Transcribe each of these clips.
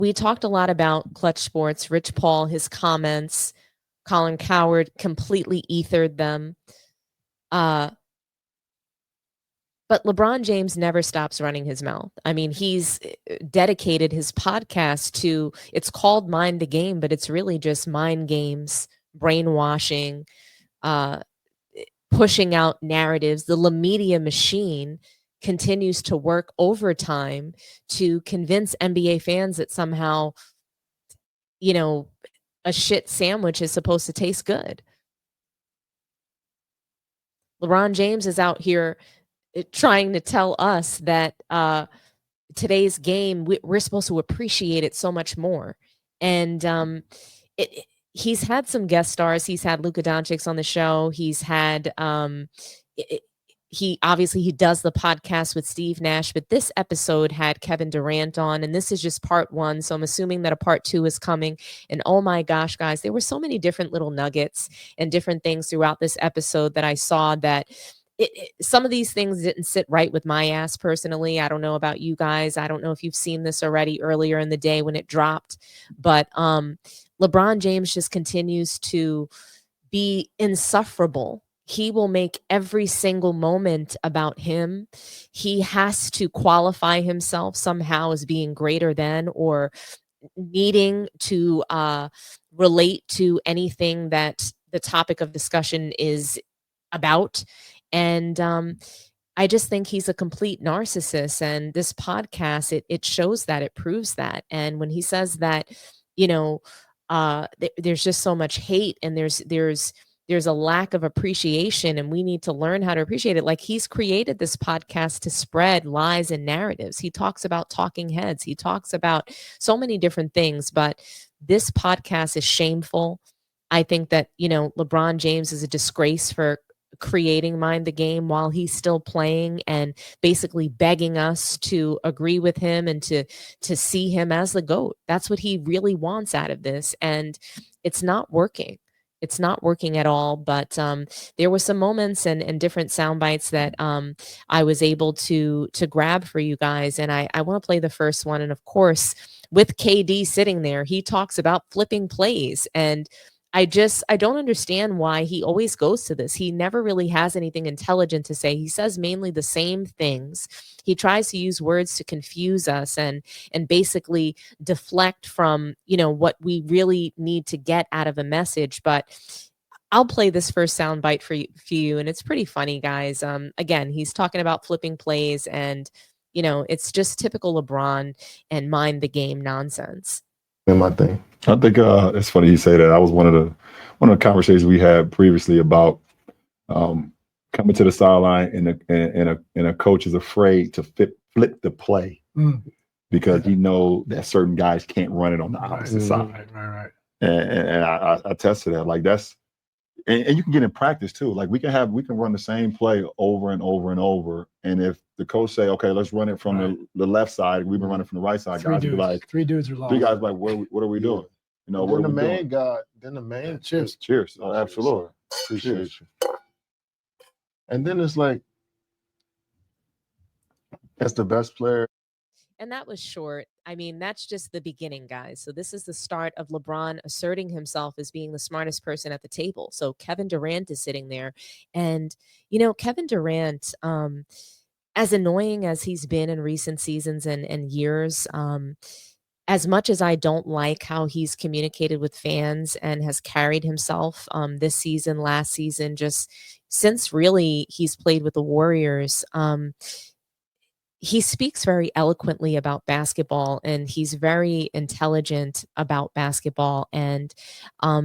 we talked a lot about Clutch Sports, Rich Paul, his comments. Colin Cowherd completely ethered them. But LeBron James never stops running his mouth. I mean, he's dedicated his podcast to, it's called Mind the Game, but it's really just mind games, brainwashing, pushing out narratives. The La Media machine continues to work overtime to convince NBA fans that somehow, a shit sandwich is supposed to taste good. LeBron James is out here trying to tell us that today's game, we're supposed to appreciate it so much more. And he's had some guest stars. He's had Luka Doncic on the show. He's had he does the podcast with Steve Nash, but this episode had Kevin Durant on, and this is just part 1. So I'm assuming that a part 2 is coming. And oh my gosh, guys, there were so many different little nuggets and different things throughout this episode that I saw that some of these things didn't sit right with my ass personally. I don't know about you guys. I don't know if you've seen this already earlier in the day when it dropped, but LeBron James just continues to be insufferable. He will make every single moment about him. He has to qualify himself somehow as being greater than, or needing to relate to anything that the topic of discussion is about. And I just think he's a complete narcissist. And this podcast, it shows that, it proves that. And when he says that, there's just so much hate, and there's a lack of appreciation, and we need to learn how to appreciate it. Like, he's created this podcast to spread lies and narratives. He talks about talking heads. He talks about so many different things, but this podcast is shameful. I think that, LeBron James is a disgrace for creating Mind the Game while he's still playing, and basically begging us to agree with him and to see him as the GOAT. That's what he really wants out of this. And it's not working. It's not working at all. But there were some moments and different sound bites that I was able to grab for you guys. And I want to play the first one. And of course, with KD sitting there, he talks about flipping plays. And I don't understand why he always goes to this. He never really has anything intelligent to say. He says mainly the same things. He tries to use words to confuse us and basically deflect from, what we really need to get out of a message. But I'll play this first sound bite for you, and it's pretty funny, guys. Again, he's talking about flipping plays, and it's just typical LeBron and mind the game nonsense. My thing. I think it's funny you say that. That was one of the conversations we had previously about coming to the sideline, and a coach is afraid to flip the play because he know that certain guys can't run it on the opposite side. Right. And I attest to that. Like, that's and you can get in practice too. Like, we can run the same play over and over and over. And if the coach say, okay, let's run it from the left side, we've been running from the right side, guys be like, three dudes are lost. Three guys like, what are we doing? Then the main cheers. Oh, absolutely. Appreciate you. And then it's like, that's the best player. And that was short. I mean, that's just the beginning, guys. So this is the start of LeBron asserting himself as being the smartest person at the table. So Kevin Durant is sitting there. And, Kevin Durant, as annoying as he's been in recent seasons and years, as much as I don't like how he's communicated with fans and has carried himself this season, last season, just since really he's played with the Warriors, he speaks very eloquently about basketball, and he's very intelligent about basketball. And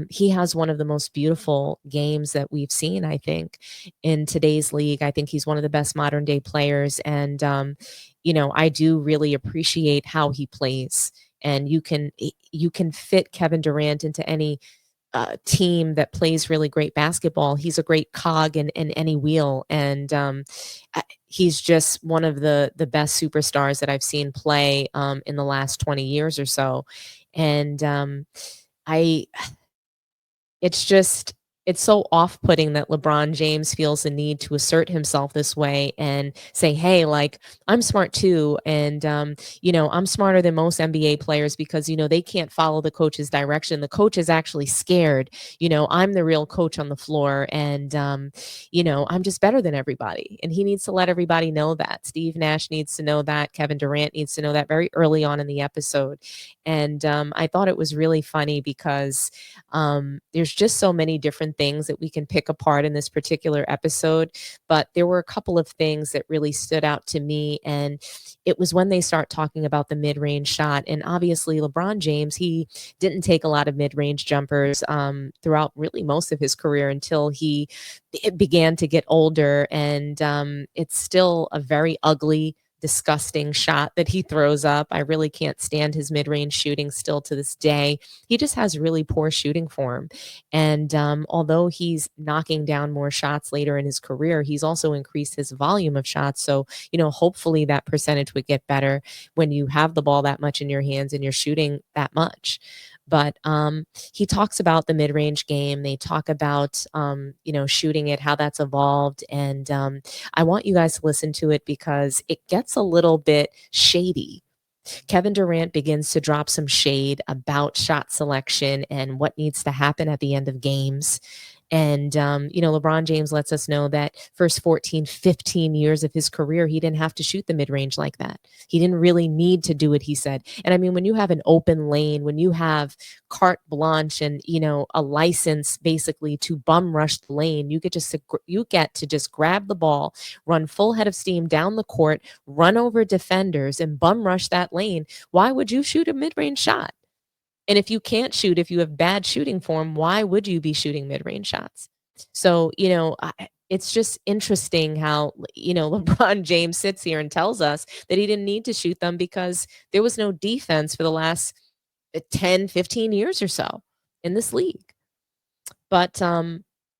he has one of the most beautiful games that we've seen, I think, in today's league. I think he's one of the best modern day players. And, I do really appreciate how he plays. And you can fit Kevin Durant into any team that plays really great basketball. He's a great cog in any wheel. And he's just one of the best superstars that I've seen play in the last 20 years or so. And it's just, it's so off-putting that LeBron James feels the need to assert himself this way and say, hey, like, I'm smart too. And, I'm smarter than most NBA players because, they can't follow the coach's direction. The coach is actually scared. I'm the real coach on the floor. And, I'm just better than everybody. And he needs to let everybody know that. Steve Nash needs to know that. Kevin Durant needs to know that very early on in the episode. And I thought it was really funny because there's just so many different things that we can pick apart in this particular episode, but there were a couple of things that really stood out to me, and it was when they start talking about the mid-range shot. And obviously LeBron James, he didn't take a lot of mid-range jumpers throughout really most of his career until he began to get older, and it's still a very ugly, disgusting shot that he throws up. I really can't stand his mid-range shooting still to this day. He just has really poor shooting form. And although he's knocking down more shots later in his career, he's also increased his volume of shots. So, hopefully that percentage would get better when you have the ball that much in your hands and you're shooting that much. But he talks about the mid-range game. They talk about, shooting it, how that's evolved. And I want you guys to listen to it because it gets a little bit shady. Kevin Durant begins to drop some shade about shot selection and what needs to happen at the end of games. And, LeBron James lets us know that first 14, 15 years of his career, he didn't have to shoot the mid-range like that. He didn't really need to do it, he said. And I mean, when you have an open lane, when you have carte blanche and, a license basically to bum rush the lane, you get to just grab the ball, run full head of steam down the court, run over defenders and bum rush that lane. Why would you shoot a mid-range shot? And if you can't shoot, if you have bad shooting form, why would you be shooting mid-range shots? So, it's just interesting how, LeBron James sits here and tells us that he didn't need to shoot them because there was no defense for the last 10, 15 years or so in this league. But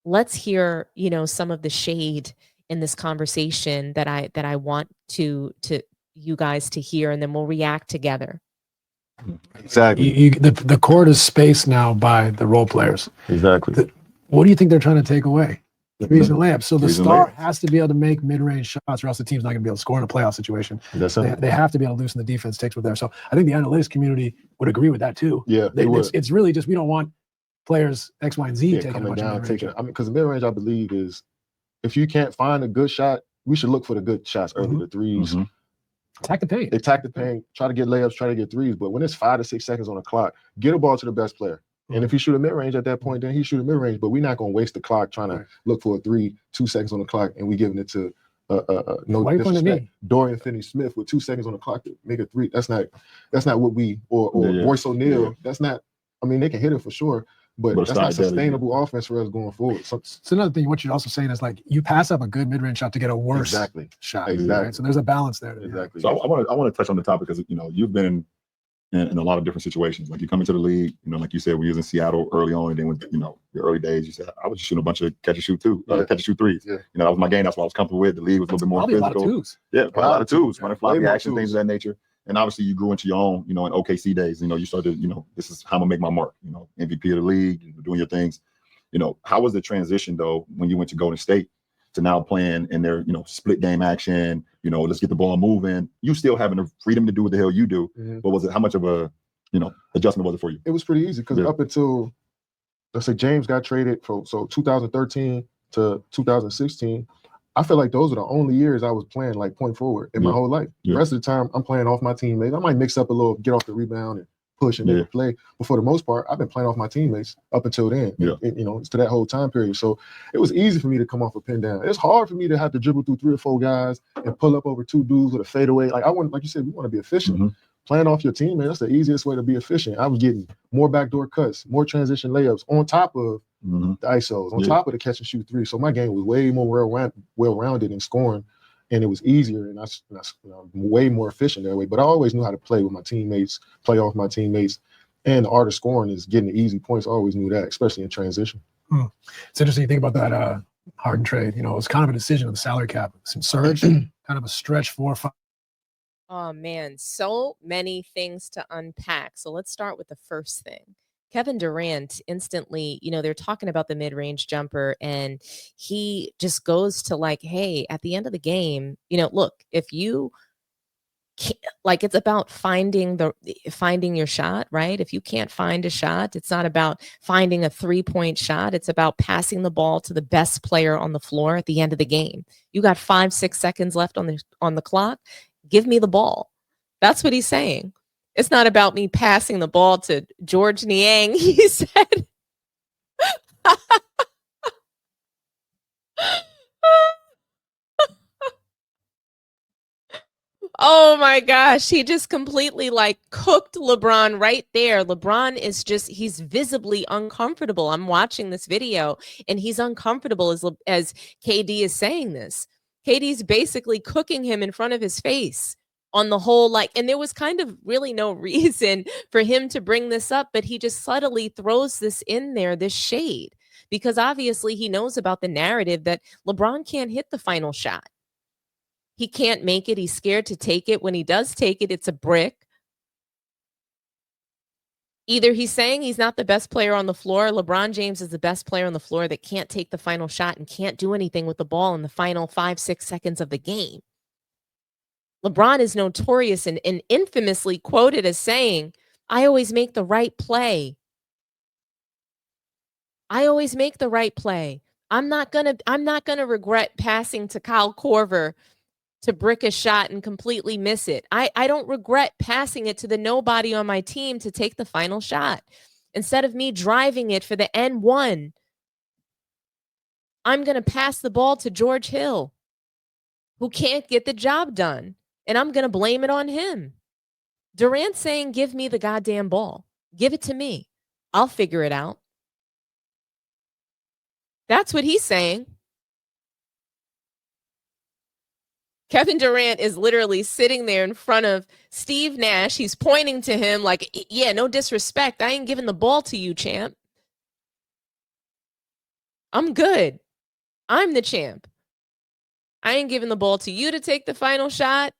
let's hear, some of the shade in this conversation that I want to you guys to hear, and then we'll react together. Exactly. The court is spaced now by the role players. Exactly. What do you think they're trying to take away? Threes and layups. So the Threes and star layups. has to be able to make mid-range shots, or else the team's not going to be able to score in a playoff situation. They have to be able to loosen the defense takes with there. So I think the analytics community would agree with that too. Yeah, it's really just we don't want players X, Y, and Z taking coming a bunch down, of mid-range. because the mid-range, I believe, is if you can't find a good shot, we should look for the good shots early, the threes. Mm-hmm. Attack the paint. Attack the paint, try to get layups, try to get threes. But when it's 5 to 6 seconds on the clock, get a ball to the best player. And if he shoot a mid-range at that point, then he shoot a mid-range. But we're not going to waste the clock trying to look for a 3, 2 seconds on the clock, and we giving it to no disrespect, Dorian Finney-Smith with 2 seconds on the clock to make a 3. That's not what we or Royce O'Neal. Yeah. That's not. I mean, they can hit it for sure, but that's not sustainable offense for us going forward. So another thing, what you're also saying is like you pass up a good mid-range shot to get a worse shot. Exactly. Right? So there's a balance there. Exactly. So I want to touch on the topic because you've been in a lot of different situations. Like you come into the league, like you said, we was in Seattle early on, and then with your early days, you said I was just shooting a bunch of catch and shoot threes. Yeah. That was my game. That's what I was comfortable with. The league was a little bit more probably physical. A lot of twos. Yeah, a lot of twos, running floppy action, things of that nature. And obviously you grew into your own, in OKC days. You started, this is how I'm gonna make my mark. MVP of the league, doing your things. How was the transition though when you went to Golden State to now playing in their, split game action? Let's get the ball moving. You still having the freedom to do what the hell you do. Mm-hmm. But was it how much of a adjustment was it for you? It was pretty easy because up until let's say James got traded so 2013 to 2016. I feel like those are the only years I was playing like point forward in my whole life. The rest of the time, I'm playing off my teammates. I might mix up a little, get off the rebound and push and make a play. But for the most part, I've been playing off my teammates up until then, it's to that whole time period. So it was easy for me to come off a pin down. It's hard for me to have to dribble through 3 or 4 guys and pull up over 2 dudes with a fadeaway. Like you said, we want to be efficient. Mm-hmm. Playing off your team, man, that's the easiest way to be efficient. I was getting more backdoor cuts, more transition layups on top of the ISOs, on top of the catch and shoot 3. So my game was way more well-rounded in scoring, and it was easier, and I'm way more efficient that way. But I always knew how to play with my teammates, play off my teammates, and the art of scoring is getting the easy points. I always knew that, especially in transition. It's interesting you think about that Harden trade. It was kind of a decision of the salary cap. Some surge, kind of a stretch 4 or 5. Oh man, so many things to unpack. So let's start with the first thing. Kevin Durant instantly, they're talking about the mid-range jumper, and he just goes to like, hey, at the end of the game, look, if you like, it's about finding your shot, right? If you can't find a shot, it's not about finding a 3-point shot. It's about passing the ball to the best player on the floor at the end of the game. You got 5-6 seconds left on the clock. Give me the ball. That's what he's saying. It's not about me passing the ball to George Niang, he said. Oh my gosh, he just completely like cooked LeBron right there. LeBron is he's visibly uncomfortable. I'm watching this video and he's uncomfortable as KD is saying this. KD's basically cooking him in front of his face on the whole, and there was kind of really no reason for him to bring this up, but he just subtly throws this in there, this shade, because obviously he knows about the narrative that LeBron can't hit the final shot. He can't make it. He's scared to take it. When he does take it, it's a brick. Either he's saying he's not the best player on the floor. LeBron James is the best player on the floor that can't take the final shot and can't do anything with the ball in the final 5-6 seconds of the game. LeBron is notorious and infamously quoted as saying, I always make the right play. I always make the right play. I'm not gonna regret passing to Kyle Korver to brick a shot and completely miss it. I don't regret passing it to the nobody on my team to take the final shot. Instead of me driving it for the N1, I'm going to pass the ball to George Hill, who can't get the job done, and I'm going to blame it on him. Durant saying, give me the goddamn ball. Give it to me. I'll figure it out. That's what he's saying. Kevin Durant is literally sitting there in front of Steve Nash. He's pointing to him like, yeah, no disrespect. I ain't giving the ball to you, champ. I'm good. I'm the champ. I ain't giving the ball to you to take the final shot.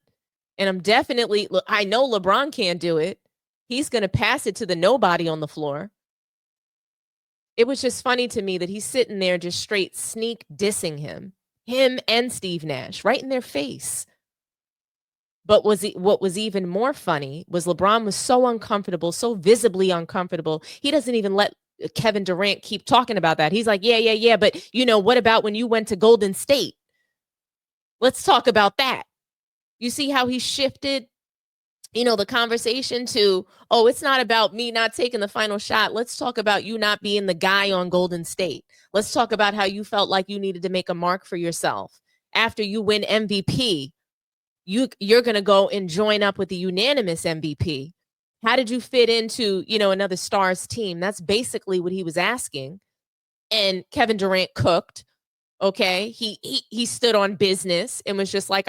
And I'm definitely, look, I know LeBron can't do it. He's going to pass it to the nobody on the floor. It was just funny to me that he's sitting there just straight sneak dissing him and Steve Nash right in their face. But what was even more funny was LeBron was so uncomfortable, so visibly uncomfortable. He doesn't even let Kevin Durant keep talking about that. He's like, yeah. But, what about when you went to Golden State? Let's talk about that. You see how he shifted, the conversation to, oh, it's not about me not taking the final shot. Let's talk about you not being the guy on Golden State. Let's talk about how you felt like you needed to make a mark for yourself. After you win MVP, you're going to go and join up with the unanimous MVP. How did you fit into, another Stars team? That's basically what he was asking. And Kevin Durant cooked. Okay. He stood on business and was just like,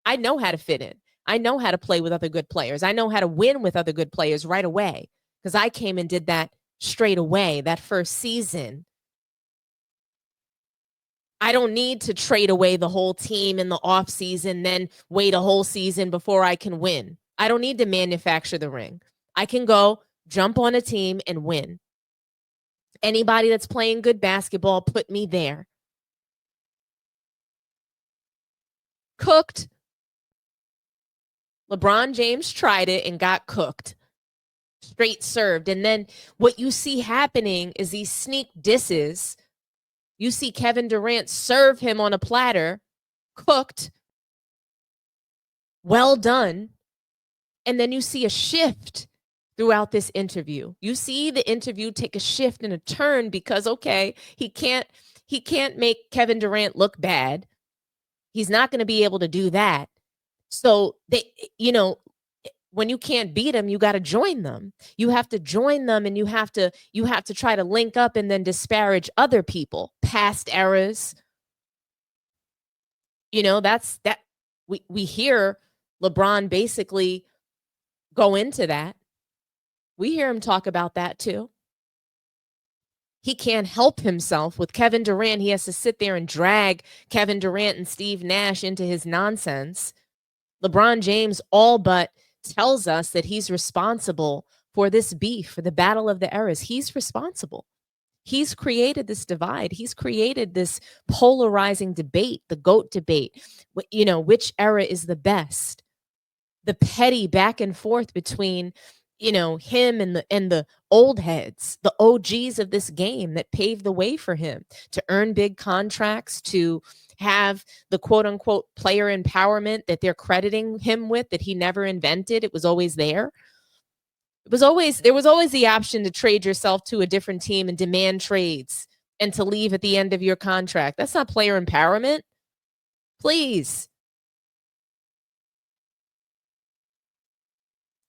I know how to fit in. I know how to play with other good players. I know how to win with other good players right away, because I came and did that straight away that first season. I don't need to trade away the whole team in the off season, then wait a whole season before I can win. I don't need to manufacture the ring. I can go jump on a team and win. Anybody that's playing good basketball, put me there. Cooked. LeBron James tried it and got cooked. Straight served. And then what you see happening is these sneak disses. You see Kevin Durant serve him on a platter, cooked, well done. And then you see a shift throughout this interview. You see the interview take a shift and a turn because, okay, he can't make Kevin Durant look bad. He's not going to be able to do that. So when you can't beat them, you got to join them. You have to join them, and you have to try to link up and then disparage other people, past errors. That's that we hear LeBron basically go into that. We hear him talk about that too. He can't help himself with Kevin Durant. He has to sit there and drag Kevin Durant and Steve Nash into his nonsense. LeBron James all but tells us that he's responsible for this beef, for the battle of the eras. He's responsible. He's created this divide. He's created this polarizing debate, the GOAT debate. Which era is the best? The petty back and forth between, him and the old heads, the OGs of this game that paved the way for him to earn big contracts, to have the quote unquote player empowerment that they're crediting him with, that he never invented. It was always there. There was always the option to trade yourself to a different team and demand trades and to leave at the end of your contract. That's not player empowerment. Please.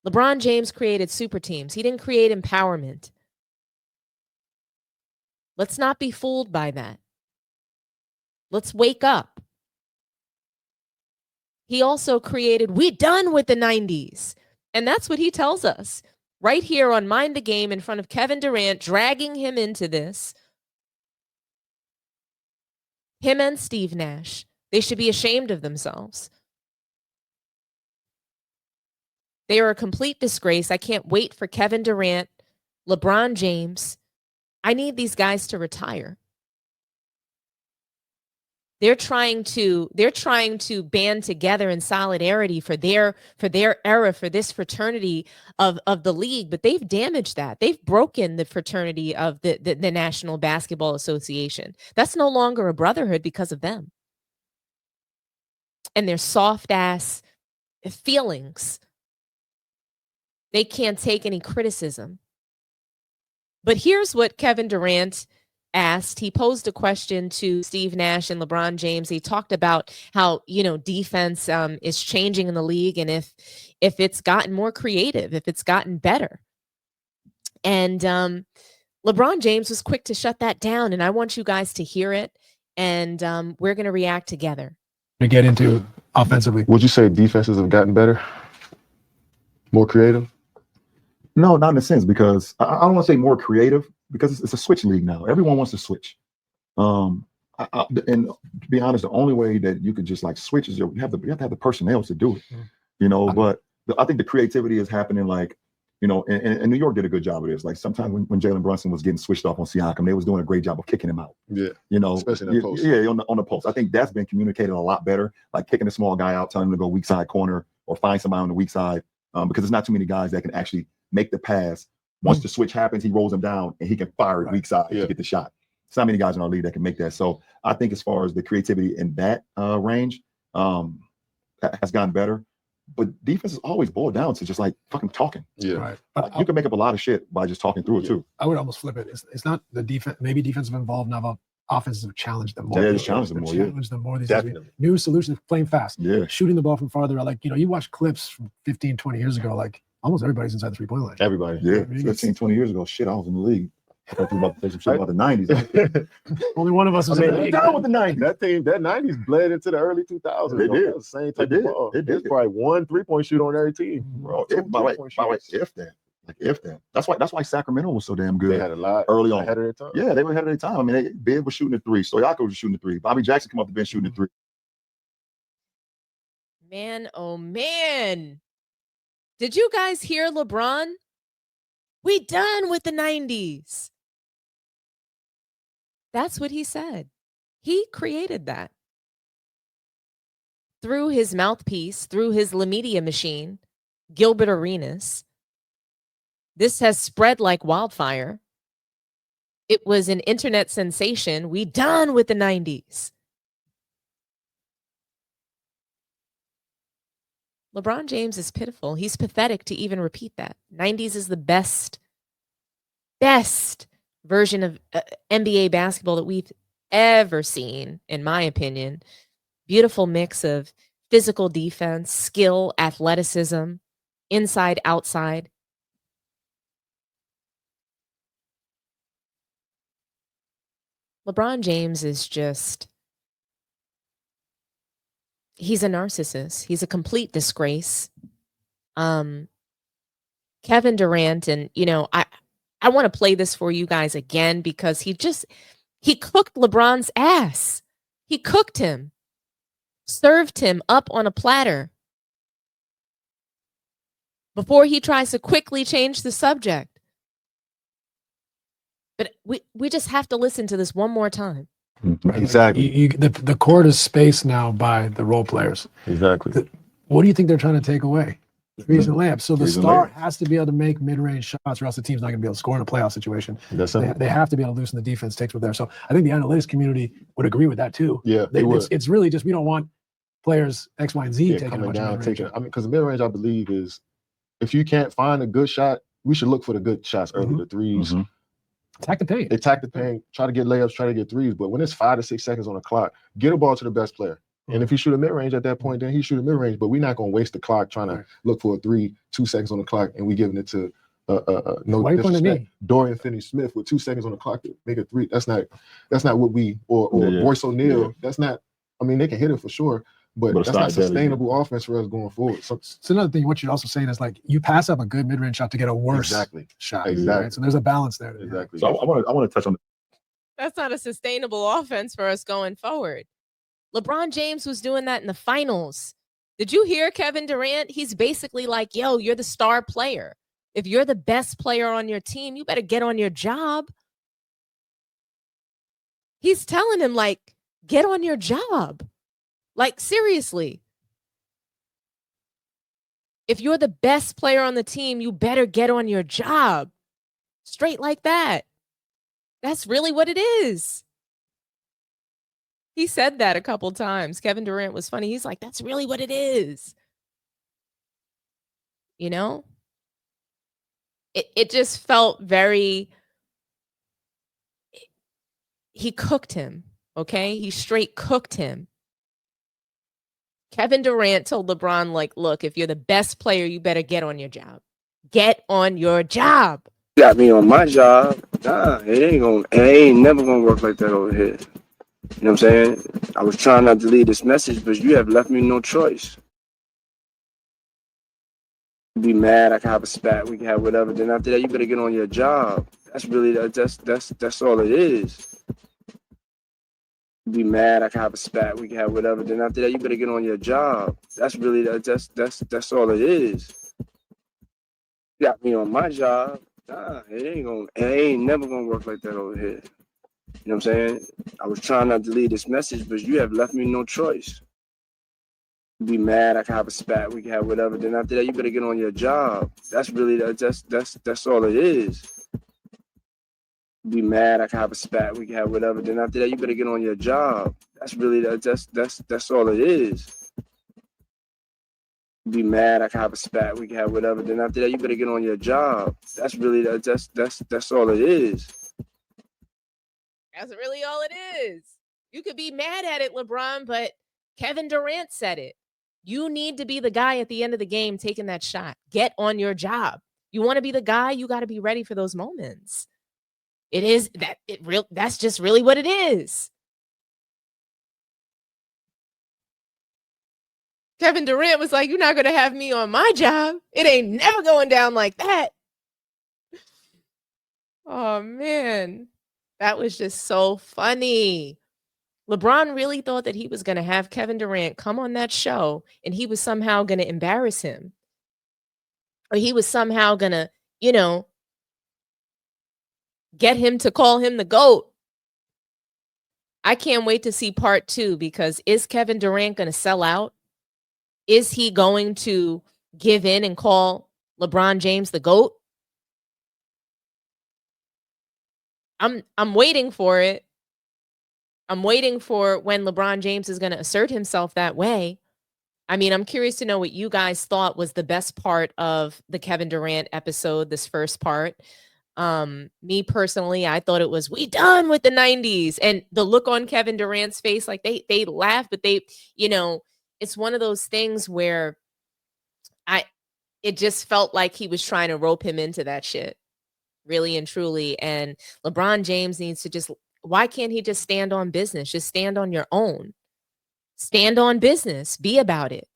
LeBron James created super teams. He didn't create empowerment. Let's not be fooled by that. Let's wake up. He also created, we done with the 90s. And that's what he tells us right here on Mind the Game in front of Kevin Durant, dragging him into this. Him and Steve Nash. They should be ashamed of themselves. They are a complete disgrace. I can't wait for Kevin Durant, LeBron James. I need these guys to retire. They're trying to band together in solidarity for their era, for this fraternity of the league, but they've damaged that. They've broken the fraternity of the National Basketball Association. That's no longer a brotherhood because of them. And their soft ass feelings. They can't take any criticism. But here's what Kevin Durant asked. He posed a question to Steve Nash and LeBron James. He talked about how, defense is changing in the league, and if it's gotten more creative, if it's gotten better. And LeBron James was quick to shut that down, and I want you guys to hear it, and we're going to react together. To get into offensively. Would you say defenses have gotten better? More creative? No, not in a sense, because I don't want to say more creative, because it's a switch league now. Everyone wants to switch. And to be honest, the only way that you could just like switch is you have to have the personnel to do it. But I think the creativity is happening, like, and New York did a good job of this. Like sometimes when Jalen Brunson was getting switched off on Siakam, they was doing a great job of kicking him out. Yeah. Especially in the post. Yeah, on the post. I think that's been communicated a lot better, like kicking a small guy out, telling him to go weak side corner or find somebody on the weak side, because there's not too many guys that can actually make the pass. Once the switch happens, he rolls him down and he can fire it weak side to get the shot. There's not many guys in our league that can make that. So I think as far as the creativity in that range has gotten better. But defense is always boiled down to just like fucking talking. Yeah. Right. Like, you can make up a lot of shit by just talking through it too. I would almost flip it. It's not the defense. Maybe defensive involved now. Offenses have challenged them more. Yeah, just challenged them more. Challenged them more. These Definitely. New solutions, playing fast. Yeah. Shooting the ball from farther. Like, you watch clips from 15, 20 years ago, like almost everybody's inside the 3-point line. Everybody. Yeah. 15, 20 years ago, shit, I was in the league. I thought you were about to say some shit about the 90s. Only one of us was in the league. Down with the 90s. That 90s bled into the early 2000s. They did. The same type of ball. There's probably one 3-point shooter on every team. Bro, by the way, if that. That's why Sacramento was so damn good. They had a lot early on. Ahead of their time. Yeah, they were ahead of their time. I mean, Bibb was shooting the 3. Stoyako was shooting the 3. Bobby Jackson come off the bench shooting the 3. Man, oh man. Did you guys hear LeBron? We done with the 90s. That's what he said. He created that. Through his mouthpiece, through his La Media machine, Gilbert Arenas. This has spread like wildfire. It was an internet sensation. We done with the 90s. LeBron James is pitiful. He's pathetic to even repeat that. 90s is the best version of NBA basketball that we've ever seen, in my opinion. Beautiful mix of physical defense, skill, athleticism, inside, outside. LeBron James is just, he's a narcissist. He's a complete disgrace. Kevin Durant, and I want to play this for you guys again because he cooked LeBron's ass. He cooked him, served him up on a platter before he tries to quickly change the subject. But we just have to listen to this one more time. Exactly. The court is spaced now by the role players. Exactly. What do you think they're trying to take away? Threes and layups. So the Threes and star layups. has to be able to make mid-range shots, or else the team's not going to be able to score in a playoff situation. They have to be able to loosen the defense takes with there. So I think the analytics community would agree with that too. Yeah, it's really just we don't want players X, Y, and Z taking coming a bunch down, of mid-range. because the mid-range, I believe, is if you can't find a good shot, we should look for the good shots early, the threes. Attack the paint. Attack the paint, try to get layups, try to get threes. But when it's 5 to 6 seconds on the clock, get a ball to the best player. And if he shoot a mid-range at that point, then he shoot a mid-range. But we're not going to waste the clock trying to look for a 3, 2 seconds on the clock, and we giving it to no disrespect, Dorian Finney-Smith with 2 seconds on the clock to make a 3. That's not what we or Royce O'Neal. Yeah. That's not. I mean, they can hit it for sure, but that's not sustainable offense for us going forward. So another thing, what you're also saying is like you pass up a good mid-range shot to get a worse shot. Exactly. Right? So there's a balance there. Exactly. So I want to touch on. That's not a sustainable offense for us going forward. LeBron James was doing that in the finals. Did you hear Kevin Durant? He's basically like, yo, you're the star player. If you're the best player on your team, you better get on your job. He's telling him, like, get on your job. Like, seriously. If you're the best player on the team, you better get on your job. Straight like that. That's really what it is. He said that a couple times. Kevin Durant was funny. He's like, that's really what it is. You know? It just felt very, he cooked him, okay? He straight cooked him. Kevin Durant told LeBron, like, look, if you're the best player, you better get on your job. Get on your job. Got me on my job. Nah, it ain't never gonna work like that over here. You know what I'm saying? I was trying not to leave this message, but you have left me no choice. Be mad, I can have a spat, we can have whatever. Then after that, you better get on your job. That's really that's all it is. Be mad, I can have a spat, we can have whatever. Then after that, you better get on your job. That's really that's all it is. Got me on my job. Nah, it ain't never gonna work like that over here. You know what I'm saying? I was trying not to leave this message, but you have left me no choice. Be mad, I can have a spat, we can have whatever. Then after that, you better get on your job. That's really that's all it is. Be mad, I can have a spat, we can have whatever. Then after that, you better get on your job. That's really that's all it is. Be mad, I can have a spat, we can have whatever. Then after that, you better get on your job. That's really that's all it is. That's really all it is. You could be mad at it, LeBron, but Kevin Durant said it. You need to be the guy at the end of the game taking that shot. Get on your job. You want to be the guy, you got to be ready for those moments. That's just really what it is. Kevin Durant was like, you're not going to have me on my job. It ain't never going down like that. Oh, man. That was just so funny. LeBron really thought that he was going to have Kevin Durant come on that show and he was somehow going to embarrass him. Or he was somehow going to, get him to call him the GOAT. I can't wait to see part 2 because is Kevin Durant going to sell out? Is he going to give in and call LeBron James the GOAT? I'm waiting for it. I'm waiting for when LeBron James is going to assert himself that way. I mean, I'm curious to know what you guys thought was the best part of the Kevin Durant episode, this first part. Me personally, I thought it was, we done with the 90s. And the look on Kevin Durant's face, like they laugh, but they, it's one of those things where it just felt like he was trying to rope him into that shit. Really and truly. And LeBron James needs to why can't he just stand on business? Just stand on your own. Stand on business. Be about it.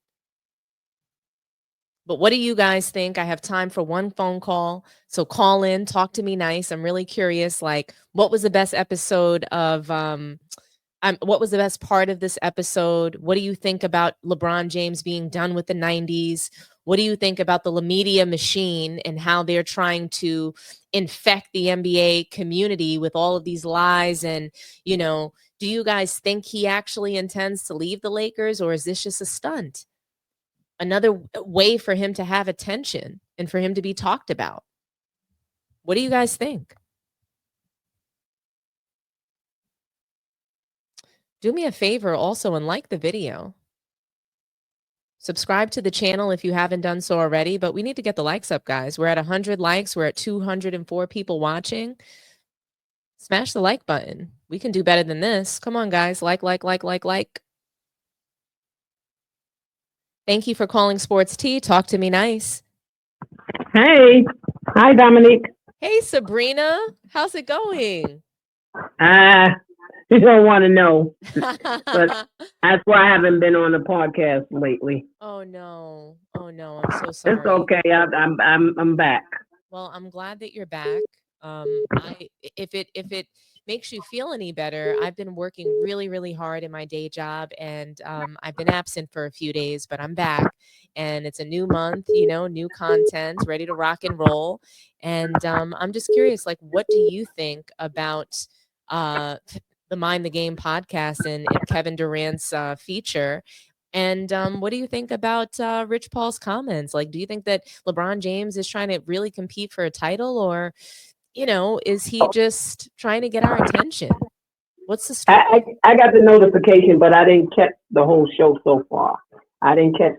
But what do you guys think? I have time for one phone call. So call in, talk to me nice. I'm really curious. Like, what was the best episode of, what was the best part of this episode? What do you think about LeBron James being done with the 90s? What do you think about the media machine and how they're trying to infect the NBA community with all of these lies? And, you know, do you guys think he actually intends to leave the Lakers, or is this just a stunt? Another way for him to have attention and for him to be talked about. What do you guys think? Do me a favor also and like the video. Subscribe to the channel if you haven't done so already, but we need to get the likes up, guys. We're at 100 likes. We're at 204 people watching. Smash the like button. We can do better than this. Come on, guys. Like. Thank you for calling Sports Tea. Talk to me nice. Hey. Hi, Dominique. Hey, Sabrina. How's it going? You don't want to know, but that's why I haven't been on the podcast lately. Oh no! I'm so sorry. It's okay. I'm back. Well, I'm glad that you're back. If it makes you feel any better, I've been working really, really hard in my day job, and I've been absent for a few days, but I'm back, and it's a new month, you know, new content, ready to rock and roll, and I'm just curious, like, what do you think about the Mind the Game podcast and Kevin Durant's feature? And what do you think about Rich Paul's comments? Like, do you think that LeBron James is trying to really compete for a title, or, you know, is he just trying to get our attention? What's the story? I got the notification, but I didn't catch the whole show so far. I didn't catch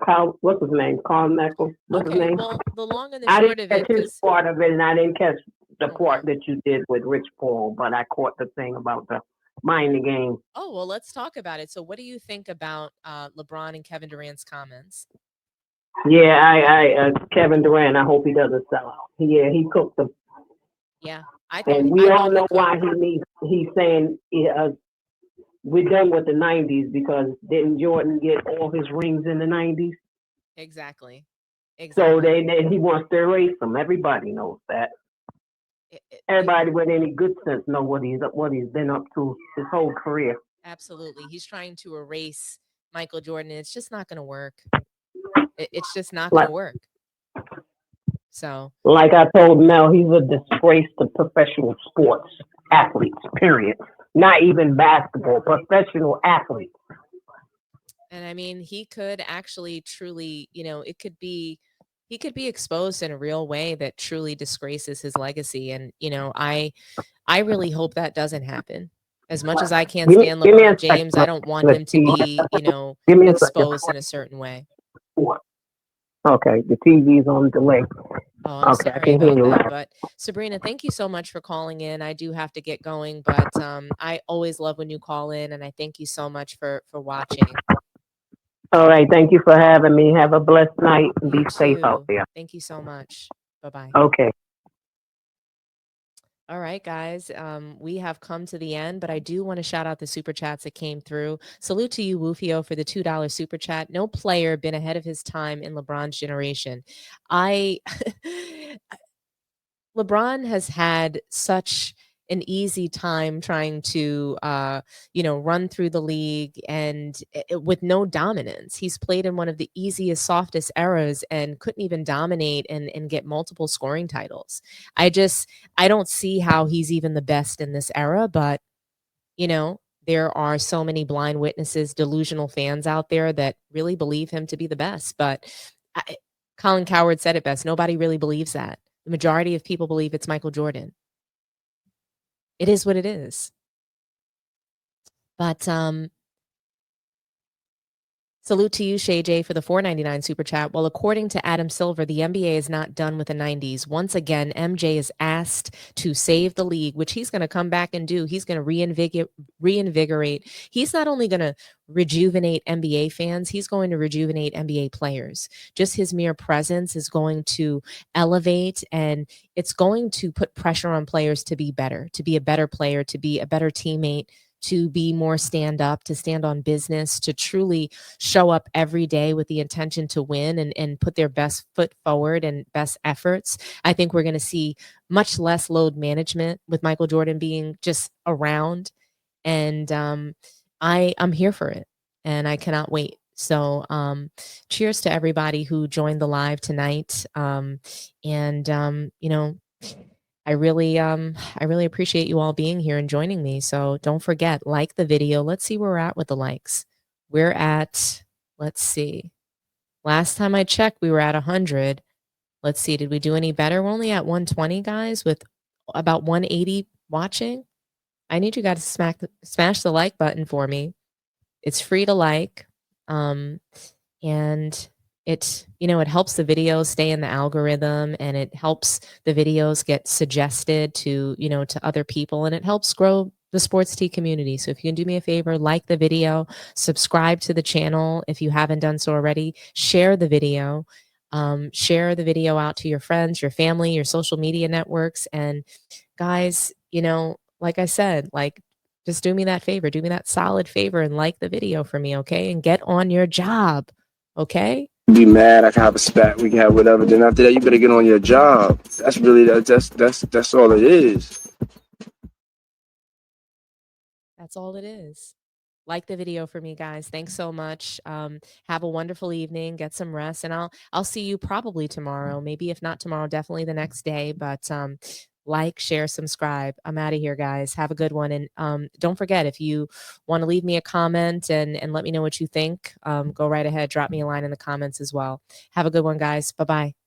Kyle, what's his name? Carl Michael. What's his name? Well, the long and the short of it, I didn't catch his part of it, and I didn't catch the part that you did with Rich Paul, but I caught the thing about the Mind the Game. Oh, well, let's talk about it. So what do you think about LeBron and Kevin Durant's comments? Yeah, I Kevin Durant, I hope he doesn't sell out. Yeah, he cooked them. Yeah, and we all know why he's saying we're done with the 90s, because didn't Jordan get all his rings in the 90s? Exactly. So he wants to erase them. Everybody knows that. Everybody with any good sense know what he's been up to his whole career. Absolutely. He's trying to erase Michael Jordan, and it's just not going to work. It's just not going to work. So, like I told Mel, he's a disgrace to professional sports athletes, period. Not even basketball, professional athletes. And I mean, he could actually truly, you know, he could be exposed in a real way that truly disgraces his legacy. And, you know, I really hope that doesn't happen. As much as I can't stand LeBron James, I don't want him to be, you know, exposed in a certain way. Okay, the TV's on delay. Oh, I'm sorry about that. But Sabrina, thank you so much for calling in. I do have to get going, but I always love when you call in, and I thank you so much for watching. All right, thank you for having me. Have a blessed night and be safe out there. Thank you so much. Bye-bye. Okay. All right, guys, we have come to the end, but I do want to shout out the super chats that came through. Salute to you, Woofio, for the $2 super chat. No player been ahead of his time in LeBron's generation. LeBron has had such an easy time trying to, run through the league and with no dominance. He's played in one of the easiest, softest eras and couldn't even dominate and get multiple scoring titles. I don't see how he's even the best in this era, but, you know, there are so many blind witnesses, delusional fans out there that really believe him to be the best. But Colin Cowherd said it best. Nobody really believes that. The majority of people believe it's Michael Jordan. It is what it is. But salute to you, Shay J, for the $4.99 super chat. Well, according to Adam Silver, the NBA is not done with the 90s. Once again, MJ is asked to save the league, which he's going to come back and do. He's going to reinvigorate. He's not only going to rejuvenate NBA fans, he's going to rejuvenate NBA players. Just his mere presence is going to elevate, and it's going to put pressure on players to be better, to be a better player, to be a better teammate, to be more stand up, to stand on business, to truly show up every day with the intention to win and put their best foot forward and best efforts. I think we're going to see much less load management with Michael Jordan being just around. And I'm here for it. And I cannot wait. So cheers to everybody who joined the live tonight. You know, I really appreciate you all being here and joining me. So don't forget, like the video. Let's see where we're at with the likes. We're at, let's see. Last time I checked, we were at 100. Let's see, did we do any better? We're only at 120, guys, with about 180 watching. I need you guys to smash the like button for me. It's free to like. And it, you know, it helps the videos stay in the algorithm, and it helps the videos get suggested to, you know, to other people, and it helps grow the sports tea community. So if you can do me a favor, like the video, subscribe to the channel if you haven't done so already, share the video out to your friends, your family, your social media networks. And guys, you know, like I said, like, just do me that favor, do me that solid favor and like the video for me, okay? And get on your job, okay? Be mad, I can have a spat, we can have whatever. Then after that, you better get on your job. That's really that's all it is. That's all it is. Like the video for me, guys. Thanks so much. Have a wonderful evening. Get some rest, and I'll see you probably tomorrow. Maybe if not tomorrow, definitely the next day. But like, share, subscribe. I'm out of here, guys. Have a good one, and don't forget, if you want to leave me a comment and let me know what you think, go right ahead. Drop me a line in the comments as well. Have a good one, guys. Bye bye.